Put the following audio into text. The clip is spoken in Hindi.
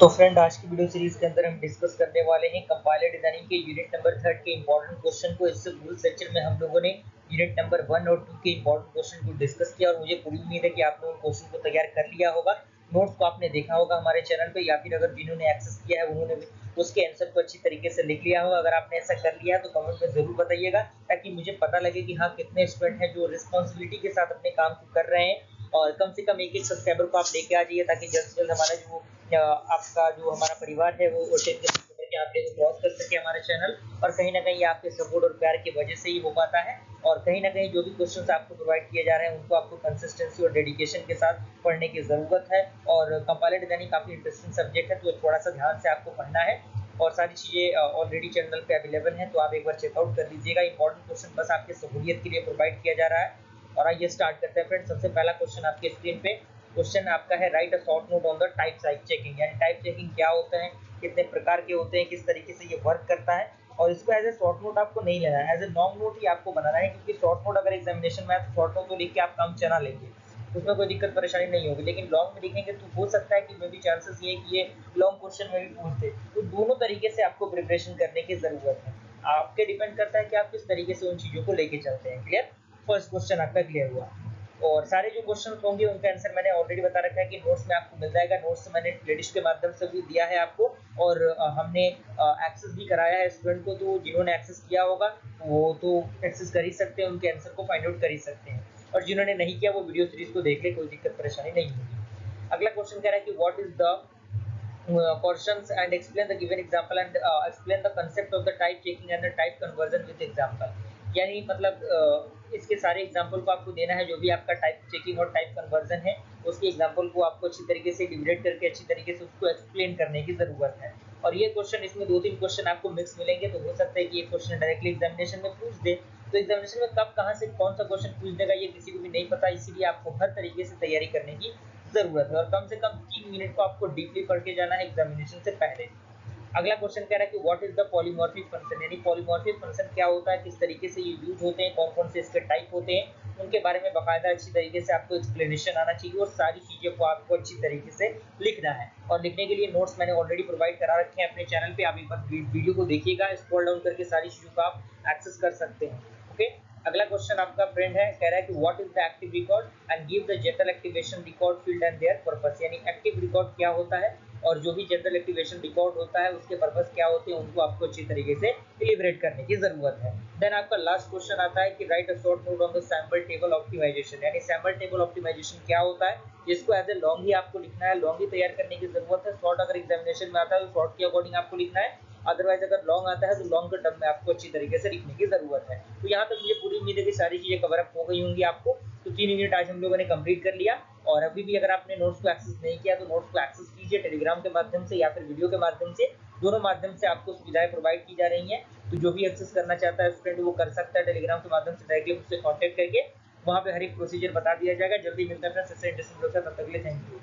तो फ्रेंड, आज की वीडियो सीरीज के अंदर हम डिस्कस करने वाले हैं कंपाइलर डिजाइनिंग के यूनिट नंबर 3 के इंपॉर्टेंट क्वेश्चन को। इससे पूरे सेक्शन में हम लोगों ने यूनिट नंबर 1 और 2 के इंपॉर्टेंट क्वेश्चन को डिस्कस किया और मुझे पूरी उम्मीद है कि आपने उन क्वेश्चन को तैयार कर लिया होगा। नोट्स को आपने देखा होगा हमारे चैनल पे, या फिर अगर जिन्होंने एक्सेस किया है उन्होंने भी उसके आंसर को अच्छी तरीके से लिख लिया होगा। अगर आपने ऐसा कर लिया है तो कमेंट में जरूर बताइएगा, ताकि मुझे पता लगे कि हाँ, कितने स्टूडेंट हैं जो रिस्पॉन्सिबिलिटी के साथ अपने काम को कर रहे हैं। और कम से कम एक सब्सक्राइबर को आप लेके आ जाइए, ताकि जल्द से जल्द हमारा जो आपका जो हमारा परिवार है वो 10 के आंकड़े को क्रॉस कर सके हमारे चैनल। और कहीं ना कहीं आपके सपोर्ट और प्यार की वजह से ही हो पाता है। और कहीं ना कहीं जो भी क्वेश्चंस आपको प्रोवाइड किए जा रहे हैं उनको आपको कंसिस्टेंसी और डेडिकेशन के साथ पढ़ने की ज़रूरत है। और कंपाइलर डिजाइनिंग काफ़ी इंटरेस्टिंग सब्जेक्ट है, तो थोड़ा सा ध्यान से आपको पढ़ना है। और सारी चीज़ें ऑलरेडी चैनल पे अवेलेबल हैं, तो आप एक बार चेकआउट कर लीजिएगा। इंपॉर्टेंट क्वेश्चन बस आपके सहूलियत के लिए प्रोवाइड किया जा रहा है। और आइए स्टार्ट करते हैं फ्रेंड्स। सबसे पहला क्वेश्चन आपके स्क्रीन पे क्वेश्चन आपका है, right a short note on the type size checking. यानी टाइप चेकिंग क्या होता है, कितने प्रकार के होते हैं, किस तरीके से ये वर्क करता है। और इसको एज ए शॉर्ट नोट आपको नहीं लेना है, एज ए लॉन्ग नोट ही आपको बनाना है। क्योंकि शॉर्ट नोट अगर एग्जामिनेशन में आए तो शॉर्ट नोट तो लिख के आप काम चला लेंगे, उसमें कोई दिक्कत परेशानी नहीं होगी। लेकिन लॉन्ग में लिखेंगे तो हो सकता है कि मे भी चांसेस ये कि ये लॉन्ग क्वेश्चन में भी पूछ दे। तो दोनों तरीके से आपको प्रिपरेशन करने की जरूरत है। आपके डिपेंड करता है कि आप किस तरीके से उन चीजों को लेके चलते हैं। क्लियर? फर्स्ट क्वेश्चन आपका क्लियर हुआ। और सारे जो क्वेश्चन होंगे उनका आंसर मैंने ऑलरेडी बता रखा है कि नोट्स में आपको मिल जाएगा। नोट्स मैंने प्लेलिस्ट के माध्यम से भी दिया है आपको। और हमने एक्सेस भी कराया है स्टूडेंट को, तो जिन्होंने एक्सेस किया होगा वो तो एक्सेस कर ही सकते हैं, उनके आंसर को फाइंड आउट कर ही सकते हैं। और जिन्होंने नहीं किया वो वीडियो सीरीज को देख ले, कोई दिक्कत परेशानी नहीं होगी। अगला क्वेश्चन कह रहा है कि what is the portions and explain the given example and explain the concept of the type checking and the type conversion with example। यानी मतलब इसके सारे एग्जाम्पल को आपको देना है, जो भी आपका टाइप चेकिंग और टाइप कन्वर्जन है उसके एग्जाम्पल को आपको अच्छी तरीके से डिवाइड करके अच्छी तरीके से उसको एक्सप्लेन करने की जरूरत है। और ये क्वेश्चन, इसमें 2-3 क्वेश्चन आपको मिक्स मिलेंगे, तो हो सकता है कि ये क्वेश्चन डायरेक्टली एग्जामिनेशन में पूछ दे। तो एग्जामिनेशन में कब कहाँ से कौन सा क्वेश्चन पूछ देगा ये किसी को भी नहीं पता, इसीलिए आपको हर तरीके से तैयारी करने की जरूरत है। और कम से कम 3 मिनट को आपको डीपली पढ़ के जाना है एग्जामिनेशन से पहले। अगला क्वेश्चन कह रहा है कि what is the polymorphic function. यानी पॉलीमॉर्फिक फंक्शन क्या होता है, किस तरीके से ये यूज होते हैं, कौन कौन से इसके टाइप होते हैं, उनके बारे में बाकायदा अच्छी तरीके से आपको एक्सप्लेनेशन आना चाहिए। और सारी चीज़ों को आपको अच्छी तरीके से लिखना है। और लिखने के लिए नोट्स मैंने ऑलरेडी प्रोवाइड करा रखे हैं अपने चैनल पे, आप एक बार वीडियो को देखिएगा, स्क्रॉल डाउन करके सारी चीज़ों को आप एक्सेस कर सकते हैं। ओके। अगला क्वेश्चन आपका फ्रेंड है, कह रहा है कि what is the active record and give the general activation record field and there purpose. यानी एक्टिव रिकॉर्ड क्या होता है और जो भी जनरल एक्टिवेशन रिकॉर्ड होता है उसके पर्पस क्या होते हैं, उनको आपको अच्छी तरीके से इलिबरेट करने की जरूरत है। देन आपका लास्ट क्वेश्चन आता है कि right a short note on the sample table optimisation. यानी सैंपल टेबल ऑप्टिमाइजेशन क्या होता है, जिसको एज ए लॉन्ग ही आपको लिखना है, लॉन्ग ही तैयार करने की जरूरत है। शॉर्ट अगर एग्जामिनेशन में आता है तो शॉर्ट के अकॉर्डिंग आपको लिखना है, अदरवाइज अगर लॉन्ग आता है तो लॉन्ग के टर्म में आपको अच्छी तरीके से लिखने की जरूरत है। तो यहाँ तक मुझे पूरी उम्मीद है कि सारी चीजें कवर अप हो गई होंगी आपको। तो 3 यूनिट आज हम लोगों ने कंप्लीट कर लिया। और अभी भी अगर आपने नोट्स को एक्सेस नहीं किया तो नोट्स को एक्सेस कीजिए टेलीग्राम के माध्यम से या फिर वीडियो के माध्यम से। दोनों माध्यम से आपको सुविधाएं प्रोवाइड की जा रही हैं। तो जो भी एक्सेस करना चाहता है स्टूडेंट वो कर सकता है टेलीग्राम के माध्यम से डायरेक्टली मुझसे कॉन्टैक्ट करके। वहाँ पे हर एक प्रोसीजर बता दिया जाएगा। जल्दी मिलता है फ्रेंड्स, तब तक के लिए थैंक यू।